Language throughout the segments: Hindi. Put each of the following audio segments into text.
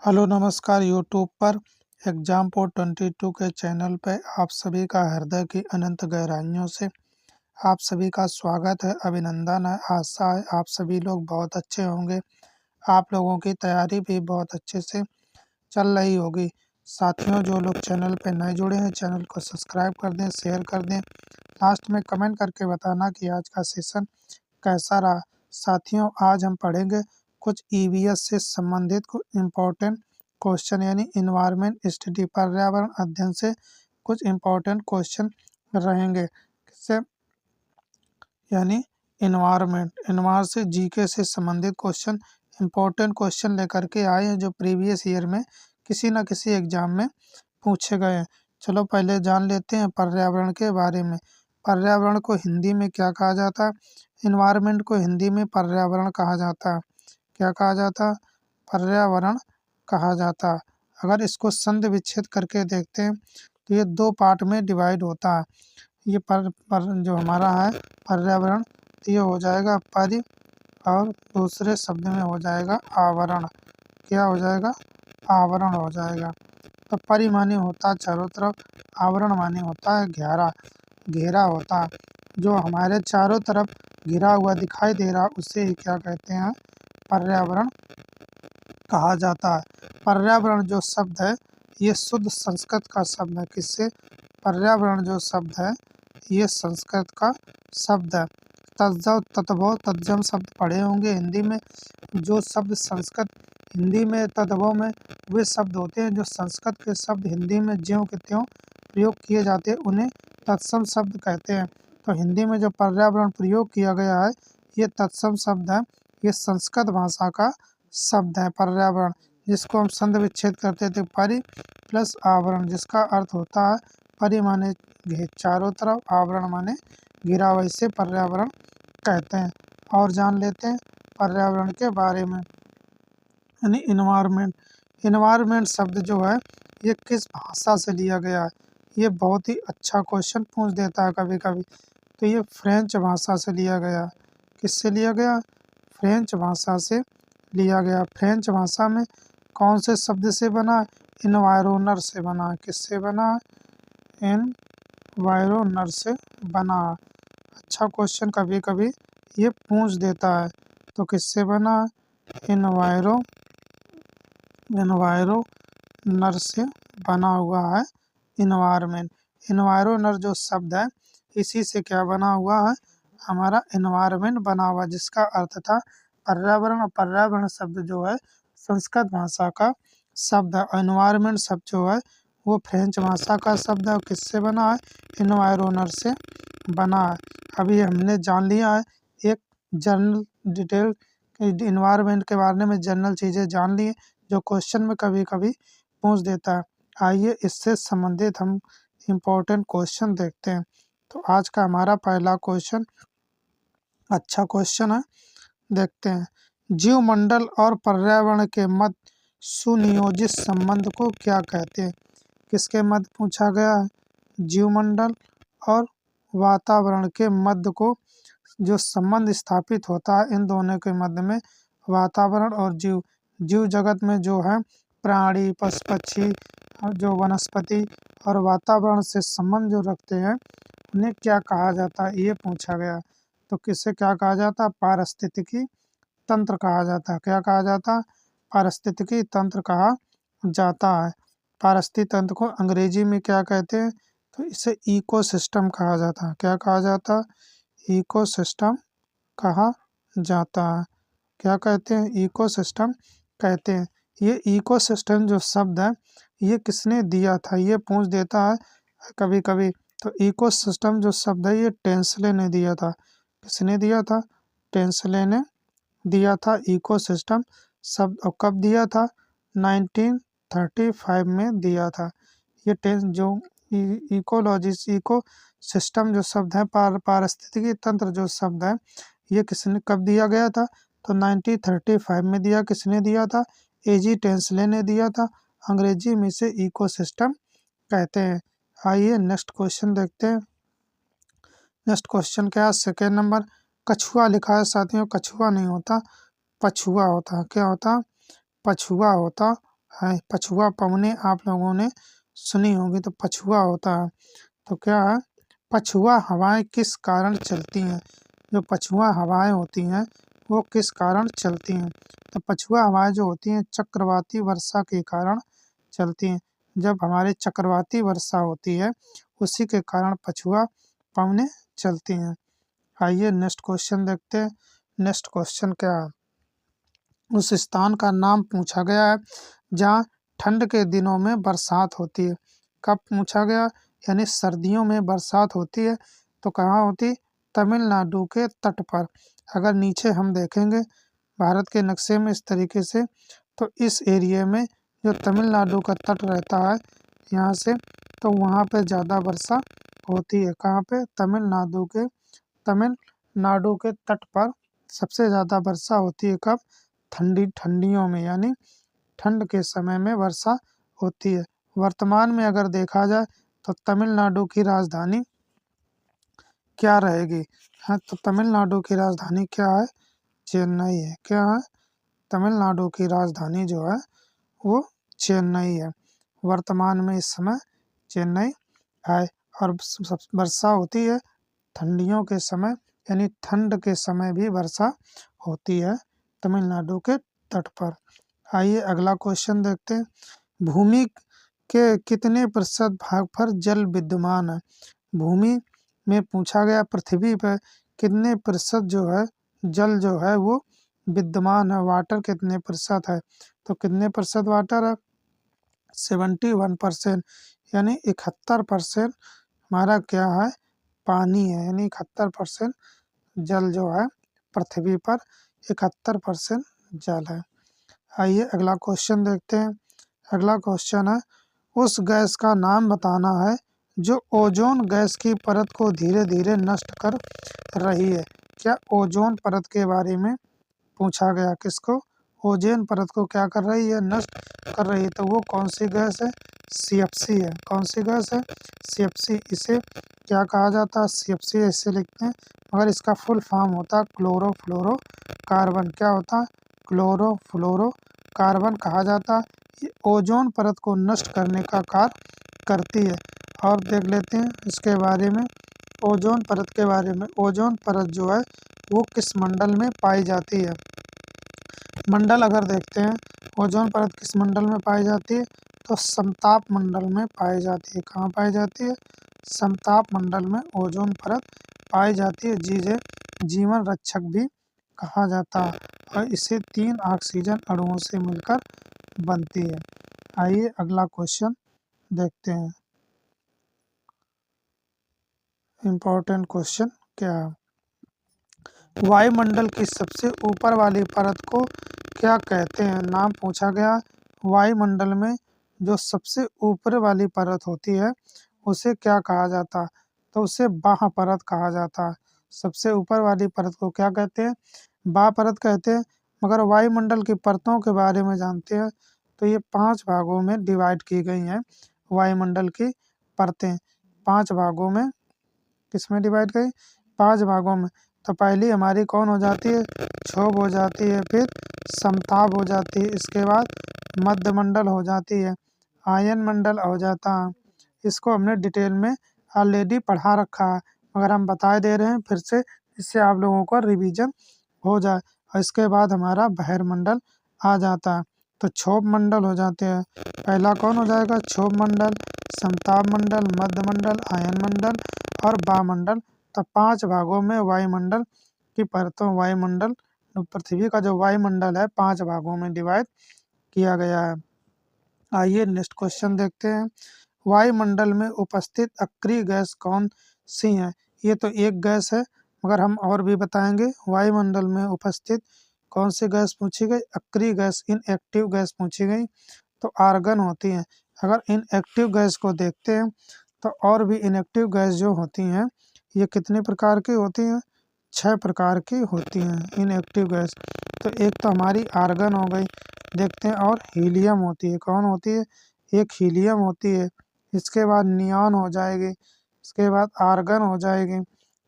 हेलो नमस्कार यूट्यूब पर एग्जाम पोर्ट 22 के चैनल पे आप सभी का हृदय की अनंत गहराइयों से आप सभी का स्वागत है, अभिनंदन है। आशा है आप सभी लोग बहुत अच्छे होंगे। आप लोगों की तैयारी भी बहुत अच्छे से चल रही होगी। साथियों, जो लोग चैनल पे नए जुड़े हैं चैनल को सब्सक्राइब कर दें, शेयर कर दें। लास्ट में कमेंट करके बताना कि आज का सेशन कैसा रहा। साथियों, आज हम पढ़ेंगे कुछ ईवीएस से संबंधित कुछ इम्पोर्टेंट क्वेश्चन यानी इन्वायरमेंट स्टडी, पर्यावरण अध्ययन से कुछ इम्पोर्टेंट क्वेश्चन रहेंगे। किससे? यानी इन्वायरमेंट से जीके से संबंधित क्वेश्चन, इम्पोर्टेंट क्वेश्चन लेकर के आए हैं जो प्रीवियस ईयर में किसी न किसी एग्जाम में पूछे गए हैं। चलो पहले जान लेते हैं पर्यावरण के बारे में। पर्यावरण को हिंदी में क्या कहा जाता है? इन्वायरमेंट को हिंदी में पर्यावरण कहा जाता है। क्या कहा जाता है? पर्यावरण कहा जाता है। अगर इसको संधि विच्छेद करके देखते हैं तो ये दो पार्ट में डिवाइड होता है। ये पर जो हमारा है पर्यावरण, तो ये हो जाएगा परि और दूसरे शब्द में हो जाएगा आवरण। क्या हो जाएगा? आवरण हो जाएगा। तो परि माने होता है चारों तरफ, आवरण माने होता है घेरा, घेरा होता है। जो हमारे चारों तरफ घिरा हुआ दिखाई दे रहा उसे ही क्या कहते हैं? पर्यावरण कहा जाता है। पर्यावरण जो शब्द है ये शुद्ध संस्कृत का शब्द है। किससे? पर्यावरण जो शब्द है ये संस्कृत का शब्द है। तत्जव तत्भव तत्जम शब्द पढ़े होंगे हिंदी में। जो शब्द संस्कृत हिंदी में तत्भव में वे शब्द होते हैं जो संस्कृत के शब्द हिंदी में ज्यों के त्यों प्रयोग किए जाते हैं, उन्हें तत्सम शब्द कहते हैं। तो हिंदी में जो पर्यावरण प्रयोग किया गया है ये तत्सम शब्द है। ये संस्कृत भाषा का शब्द है पर्यावरण, जिसको हम संधि विच्छेद करते थे परि प्लस आवरण, जिसका अर्थ होता है परि माने चारों तरफ, आवरण माने घिरा, वैसे पर्यावरण कहते हैं। और जान लेते हैं पर्यावरण के बारे में यानी इन्वायरमेंट शब्द जो है ये किस भाषा से लिया गया है? ये बहुत ही अच्छा क्वेश्चन पूछ देता है कभी कभी। तो ये फ्रेंच भाषा से लिया गया। किससे लिया गया? फ्रेंच भाषा से लिया गया। फ्रेंच भाषा में कौन से शब्द से बना है? इन्वायरोनर से बना है। किससे बना है? इन्वायरोनर से बना है। अच्छा क्वेश्चन कभी कभी ये पूछ देता है। तो किससे बना है? इन्वायरोनर से बना हुआ है इन्वायरमेंट। इन्वायरोनर जो शब्द है इसी से क्या बना हुआ है? हमारा इन्वायरमेंट बना हुआ, जिसका अर्थ था पर्यावरण। और पर्यावरण शब्द जो है संस्कृत भाषा का शब्द है। इन्वायरमेंट शब्द जो है वो फ्रेंच भाषा का शब्द है। और किससे बना है? इन्वायरोनर से बना है। अभी हमने जान लिया है एक जनरल डिटेल इन्वायरमेंट के बारे में, जनरल चीज़ें जान ली जो क्वेश्चन में कभी कभी पूछ देता है। आइए इससे संबंधित हम इम्पोर्टेंट क्वेश्चन देखते हैं। तो आज का हमारा पहला क्वेश्चन अच्छा क्वेश्चन है, देखते हैं। जीवमंडल और पर्यावरण के मध्य सुनियोजित संबंध को क्या कहते हैं? किसके मध्य पूछा गया है? जीवमंडल और वातावरण के मध्य को जो संबंध स्थापित होता है इन दोनों के मध्य में, वातावरण और जीव जगत में जो है प्राणी, पशु पक्षी और जो वनस्पति और वातावरण से संबंध जो रखते हैं उन्हें क्या कहा जाता है? ये पूछा गया। तो किससे क्या कहा जाता है? पारिस्थितिकी तंत्र कहा जाता है। क्या कहा जाता है? पारिस्थितिकी तंत्र कहा जाता है। पारिस्थितिकी तंत्र को अंग्रेजी में क्या कहते हैं? तो इसे इकोसिस्टम कहा जाता है। क्या कहा जाता है? इकोसिस्टम कहा जाता है। क्या कहते हैं? इकोसिस्टम कहते हैं। ये इकोसिस्टम जो शब्द है ये किसने दिया था? ये पूछ देता है कभी कभी। तो इकोसिस्टम जो शब्द है ये टेंसले ने दिया था। किसने दिया था? टेंसले ने दिया था इकोसिस्टम शब्द। और कब दिया था? 1935 में दिया था। ये जो इको सिस्टम जो शब्द है, पारिस्थितिकी तंत्र जो शब्द है, ये किसने कब दिया गया था? तो 1935 में दिया। किसने दिया था? एजी टेंसले ने दिया था। अंग्रेजी में इसे इकोसिस्टम कहते हैं। आइए नेक्स्ट क्वेश्चन देखते हैं। नेक्स्ट क्वेश्चन क्या है? सेकेंड नंबर कछुआ लिखा है साथियों। कछुआ नहीं होता, पछुआ होता है। क्या होता? पछुआ होता है। पछुआ पवने आप लोगों ने सुनी होगी, तो पछुआ होता है। तो क्या है, पछुआ हवाएं किस कारण चलती हैं? जो पछुआ हवाएं होती हैं वो किस कारण चलती हैं? तो पछुआ हवाएं जो होती हैं चक्रवाती वर्षा के कारण चलती हैं। जब हमारे चक्रवाती वर्षा होती है उसी के कारण पछुआ पवनें चलती हैं। आइए नेक्स्ट क्वेश्चन देखते हैं। नेक्स्ट क्वेश्चन क्या है, उस स्थान का नाम पूछा गया है जहाँ ठंड के दिनों में बरसात होती है। कब पूछा गया, यानी सर्दियों में बरसात होती है तो कहाँ होती, तमिलनाडु के तट पर। अगर नीचे हम देखेंगे भारत के नक्शे में इस तरीके से, तो इस एरिया में जो तमिलनाडु का तट रहता है यहाँ से, तो वहाँ पे ज़्यादा वर्षा होती है। कहाँ पे, तमिलनाडु के तट पर सबसे ज़्यादा वर्षा होती है। कब, ठंडियों में, यानी ठंड के समय में वर्षा होती है। वर्तमान में अगर देखा जाए तो तमिलनाडु की राजधानी क्या रहेगी? हाँ, तो तमिलनाडु की राजधानी क्या है, चेन्नई है। क्या है, तमिलनाडु की राजधानी जो है वो चेन्नई है। वर्तमान में इस समय चेन्नई है। और वर्षा होती है ठंडियों के समय, यानी ठंड के समय भी वर्षा होती है तमिलनाडु के तट पर। आइए अगला क्वेश्चन देखते हैं। भूमि के कितने प्रतिशत भाग पर जल विद्यमान है? भूमि में पूछा गया पृथ्वी पर कितने प्रतिशत जो है जल जो है वो विद्यमान है, वाटर कितने प्रतिशत है? तो कितने प्रतिशत वाटर है, 71%, यानी 71% हमारा क्या है, पानी है। यानी 71% जल जो है पृथ्वी पर, 71% जल है। आइए अगला क्वेश्चन देखते हैं। अगला क्वेश्चन है, उस गैस का नाम बताना है जो ओजोन गैस की परत को धीरे धीरे नष्ट कर रही है। क्या ओजोन परत के बारे में पूछा गया, किसको, ओजोन परत को क्या कर रही है, नष्ट कर रही है। तो वो कौन सी गैस है, CFC है। कौन सी गैस है, CFC। इसे क्या कहा जाता है, CFC ऐसे लिखते हैं, मगर इसका फुल फॉर्म होता है क्लोरोफ्लोरोकार्बन। क्या होता है, क्लोरोफ्लोरोकार्बन कहा जाता है। ये ओजोन परत को नष्ट करने का कार्य करती है। और देख लेते हैं इसके बारे में, ओजोन परत के बारे में। ओजोन परत जो है वो किस मंडल में पाई जाती है? मंडल अगर देखते हैं, ओजोन परत किस मंडल में पाई जाती है? तो समताप मंडल में पाई जाती है। कहाँ पाई जाती है, समताप मंडल में ओजोन परत पाई जाती है, जिसे जीवन रक्षक भी कहा जाता है। और इसे 3 ऑक्सीजन अणुओं से मिलकर बनती है। आइए अगला क्वेश्चन देखते हैं। इम्पोर्टेंट क्वेश्चन क्या है, वायुमंडल की सबसे ऊपर वाली परत को क्या कहते हैं? नाम पूछा गया, वायुमंडल में जो सबसे ऊपर वाली परत होती है उसे क्या कहा जाता है? तो उसे बाह्य परत कहा जाता है। सबसे ऊपर वाली परत को क्या कहते हैं, बाह्य परत कहते हैं। मगर वायुमंडल की परतों के बारे में जानते हैं तो ये 5 भागों में डिवाइड की गई हैं। वायुमंडल की परतें 5 भागों में, किसमें डिवाइड गई, 5 भागों में। तो पहली हमारी कौन हो जाती है, क्षोभ हो जाती है, फिर समताप हो जाती है, इसके बाद मध्यमंडल हो जाती है, आयन मंडल हो जाता है। इसको हमने डिटेल में ऑलरेडी पढ़ा रखा है, मगर हम बता दे रहे हैं फिर से, इससे आप लोगों को रिवीजन हो जाए। और इसके बाद हमारा बहिर्मंडल आ जाता है। तो क्षोभ मंडल हो जाते हैं। पहला कौन हो जाएगा, क्षोभ मंडल, समताप मंडल, मध्यमंडल, आयन मंडल और वायुमंडल। तो 5 भागों में वायुमंडल की परतों, वायुमंडल पृथ्वी का जो वायुमंडल है 5 भागों में डिवाइड किया गया है। आइए नेक्स्ट क्वेश्चन देखते हैं। वायुमंडल में उपस्थित अक्रिय गैस कौन सी है? ये तो एक गैस है, मगर हम और भी बताएंगे। वायुमंडल में उपस्थित कौन सी गैस पूछी गई, अक्रिय गैस, इनएक्टिव गैस पूछी गई, तो आर्गन होती है। अगर इनएक्टिव गैस को देखते हैं तो और भी इनएक्टिव गैस जो होती हैं ये कितने प्रकार की होती हैं, 6 प्रकार की होती हैं इनएक्टिव गैस। तो एक तो हमारी आर्गन हो गई, देखते हैं, और हीलियम होती है। कौन होती है, एक हीलियम होती है। इसके बाद नियॉन हो जाएगी, इसके बाद आर्गन हो जाएगी,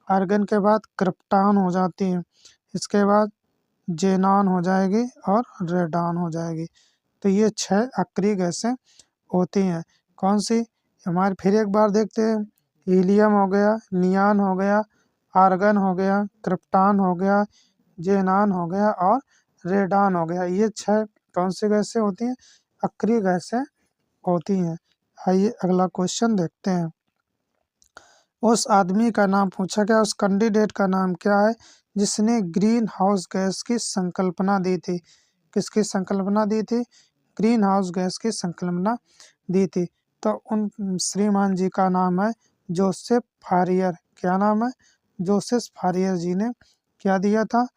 आर्गन के बाद क्रिप्टॉन हो जाती है, इसके बाद जेनॉन हो जाएगी और रेडॉन हो जाएगी। तो ये 6 अक्रिय गैसें होती हैं। कौन सी? हमारे फिर एक बार देखते हैं। हीलियम हो गया, नियॉन हो गया, आर्गन हो गया, क्रिप्टॉन हो गया, ज़ेनॉन हो गया और रेडॉन हो गया। ये 6 कौन सी गैसें होती हैं? अक्रिय गैसें होती हैं। आइए अगला क्वेश्चन देखते हैं। उस आदमी का नाम पूछा गया, उस कैंडिडेट का नाम क्या है जिसने ग्रीन हाउस गैस की संकल्पना दी थी? किसकी संकल्पना दी थी? ग्रीन हाउस गैस की संकल्पना दी थी। तो उन श्रीमान जी का नाम है जोसेफ फारियर। क्या नाम है? जोसेफ फारियर जी ने क्या दिया था?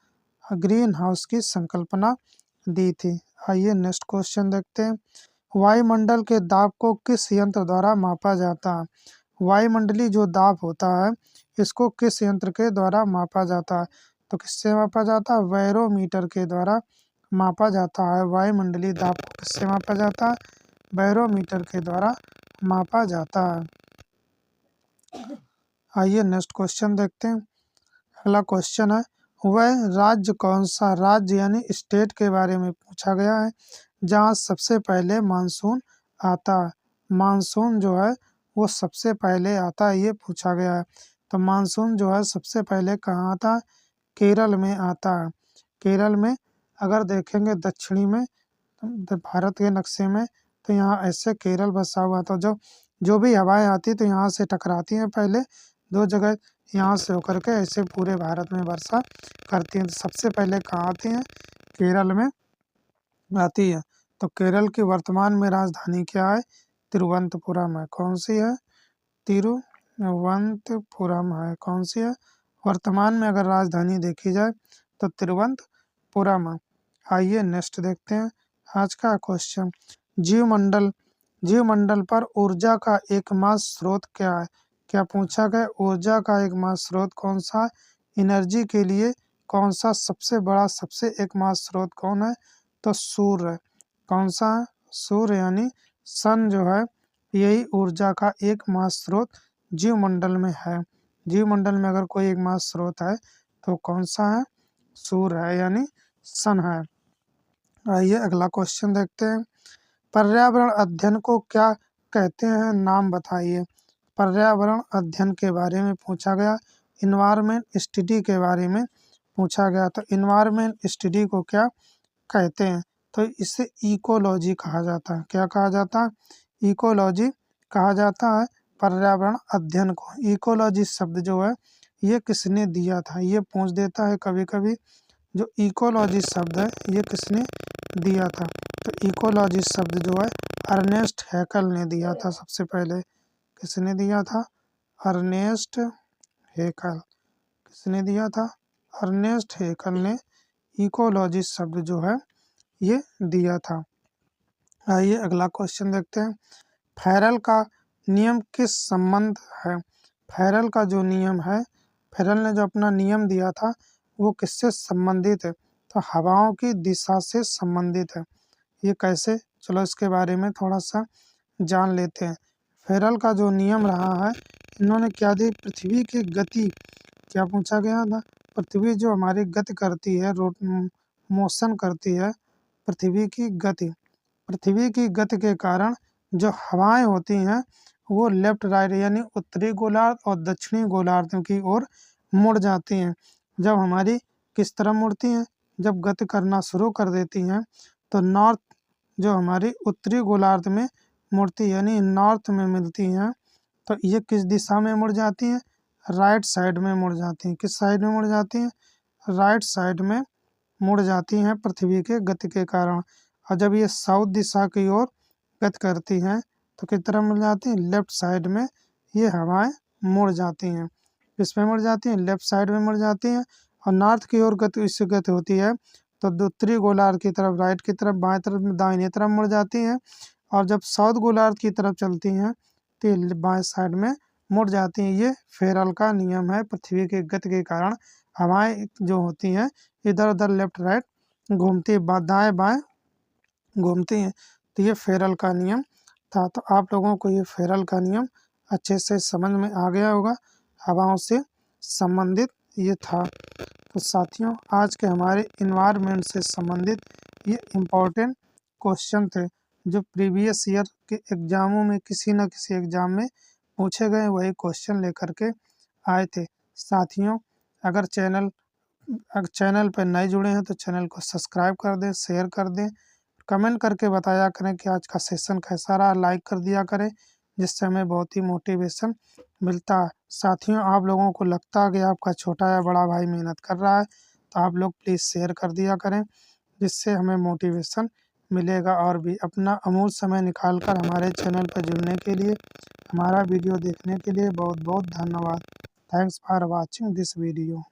ग्रीन हाउस की संकल्पना दी थी। आइए नेक्स्ट क्वेश्चन देखते हैं। वायुमंडल के दाब को किस यंत्र द्वारा मापा जाता है? वायुमंडलीय जो दाब होता है इसको किस यंत्र के द्वारा मापा जाता है? तो किससे मापा जाता है? बैरोमीटर के द्वारा मापा जाता है। वायुमंडलीय दाब को किससे मापा जाता है? बैरोमीटर के द्वारा मापा जाता है। आइए नेक्स्ट क्वेश्चन देखते हैं। अगला क्वेश्चन है, वह राज्य कौन सा? राज्य यानी स्टेट के बारे में पूछा गया है जहाँ सबसे पहले मानसून आता है। मानसून जो है वो सबसे पहले आता है, ये पूछा गया है। तो मानसून जो है सबसे पहले कहाँ आता है? केरल में आता है। केरल में अगर देखेंगे दक्षिणी में भारत के नक्शे में तो यहाँ ऐसे केरल बसा हुआ था। जो भी हवाएं आती तो यहाँ से टकराती हैं, पहले 2 जगह यहाँ से होकर के ऐसे पूरे भारत में वर्षा करती हैं। तो सबसे पहले कहाँ आती हैं? केरल में आती है। तो केरल की वर्तमान में राजधानी क्या है? तिरुवनंतपुरम है। कौन सी है? तिरुवनंतपुरम है। कौन सी है? वर्तमान में अगर राजधानी देखी जाए तो तिरुवनंतपुरम है। आइए नेक्स्ट देखते हैं आज का क्वेश्चन। जीवमंडल पर ऊर्जा का एकमात्र स्रोत क्या है? क्या पूछा गया? ऊर्जा का एकमात्र स्रोत कौन सा है? एनर्जी के लिए कौन सा सबसे बड़ा सबसे एकमात्र स्रोत कौन है? तो सूर्य। कौन सा है? सूर्य यानी सन जो है यही ऊर्जा का एकमात्र स्रोत जीवमंडल में है। जीवमंडल में अगर कोई एकमात्र स्रोत है तो कौन सा है? सूर्य है यानी सन है। आइए अगला क्वेश्चन देखते हैं। पर्यावरण अध्ययन को क्या कहते हैं? नाम बताइए। पर्यावरण अध्ययन के बारे में पूछा गया, इन्वायरमेंट स्टडी के बारे में पूछा गया। तो इन्वायरमेंट स्टडी को क्या कहते हैं? तो इसे इकोलॉजी कहा जाता है। क्या कहा जाता है? इकोलॉजी कहा जाता है पर्यावरण अध्ययन को। इकोलॉजी शब्द जो है ये किसने दिया था? ये पूछ देता है कभी कभी। जो इकोलॉजी शब्द है ये किसने दिया था? तो इकोलॉजी शब्द जो है अर्नेस्ट हैकल ने दिया था सबसे पहले। किसने दिया था? अर्नेस्ट हैकल। किसने दिया था? अर्नेस्ट हैकल ने इकोलॉजी शब्द जो है ये दिया था। आइए अगला क्वेश्चन देखते हैं। फैरल का नियम किस संबंध है? फैरल का जो नियम है, फैरल ने जो अपना नियम दिया था वो किससे संबंधित है? तो हवाओं की दिशा से संबंधित है। ये कैसे? चलो इसके बारे में थोड़ा सा जान लेते हैं। फैरल का जो नियम रहा है, इन्होंने क्या दी? पृथ्वी की गति। क्या पूछा गया था? पृथ्वी जो हमारी गति करती है, मोशन करती है, पृथ्वी की गति। पृथ्वी की गति के कारण जो हवाएं होती हैं वो लेफ्ट राइट यानी उत्तरी गोलार्ध और दक्षिणी गोलार्ध की ओर मुड़ जाती हैं। जब हमारी किस तरफ मुड़ती हैं? जब गति करना शुरू कर देती हैं तो नॉर्थ जो हमारी उत्तरी गोलार्ध में मुड़ती यानी नॉर्थ में मिलती हैं। तो ये किस दिशा में मुड़ जाती हैं? राइट साइड में मुड़ जाती हैं। किस साइड में मुड़ जाती हैं? राइट साइड में मुड़ जाती हैं पृथ्वी के गति के कारण। और जब ये साउथ दिशा की ओर गति करती हैं तो किस तरफ मुड़ जाती हैं? लेफ्ट साइड में ये हवाएं मुड़ जाती हैं। किस में मुड़ जाती हैं? लेफ्ट साइड में मुड़ जाती हैं। और नॉर्थ की ओर गति इससे गति होती है तो उत्तरी गोलार्ध की तरफ, राइट की तरफ, बाएं तरफ, दाहिने तरफ मुड़ जाती हैं। और जब साउथ गोलार्ध की तरफ चलती हैं तो ये बाएं साइड में मुड़ जाती हैं। ये फेरल का नियम है। पृथ्वी की गति के कारण हवाएं जो होती हैं इधर उधर लेफ्ट राइट घूमती है, दाएं बाएं घूमती हैं। तो ये फेरल का नियम था। तो आप लोगों को ये फेरल का नियम अच्छे से समझ में आ गया होगा। हवाओं से संबंधित ये था। तो साथियों आज के हमारे इन्वायरमेंट से संबंधित ये इम्पोर्टेंट क्वेश्चन थे जो प्रीवियस ईयर के एग्जामों में किसी न किसी एग्जाम में पूछे गए, वही क्वेश्चन लेकर के आए थे। साथियों, अगर चैनल पर नए जुड़े हैं तो चैनल को सब्सक्राइब कर दें, शेयर कर दें, कमेंट करके बताया करें कि आज का सेशन कैसा रहा, लाइक कर दिया करें, जिससे हमें बहुत ही मोटिवेशन मिलता है। साथियों, आप लोगों को लगता है कि आपका छोटा या बड़ा भाई मेहनत कर रहा है तो आप लोग प्लीज़ शेयर कर दिया करें, जिससे हमें मोटिवेशन मिलेगा। और भी अपना अमूल्य समय निकाल कर हमारे चैनल पर जुड़ने के लिए, हमारा वीडियो देखने के लिए बहुत बहुत धन्यवाद। Thanks for watching this video.